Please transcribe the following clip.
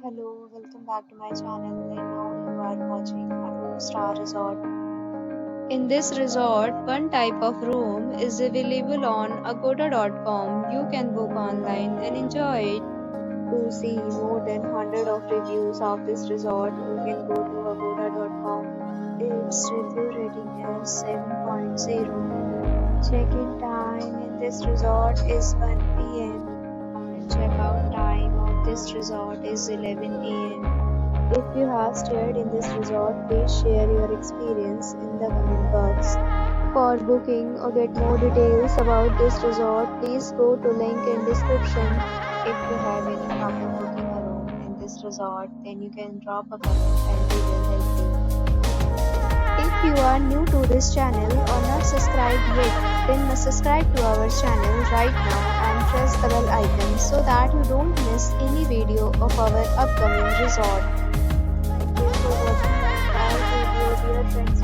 Hello, welcome back to my channel, and now you are watching a 2-star resort. In this resort, one type of room is available on agoda.com. You can book online and enjoy it. To see more than 100 of reviews of this resort, you can go to agoda.com. Its review rating is 7.0. Check-in time in this resort is 1 p.m. and check-out time of this resort is 11 p.m. If you have stayed in this resort, please share your experience in the comment box. For booking or get more details about this resort, please go to link in description. If you have any problem booking a room in this resort, then you can drop a comment and we will help you. If you are new to this channel or not subscribed yet, then must subscribe to our channel right now and press the bell icon so that you don't miss any video of our upcoming resort. Thank you for watching the entire video, dear friends.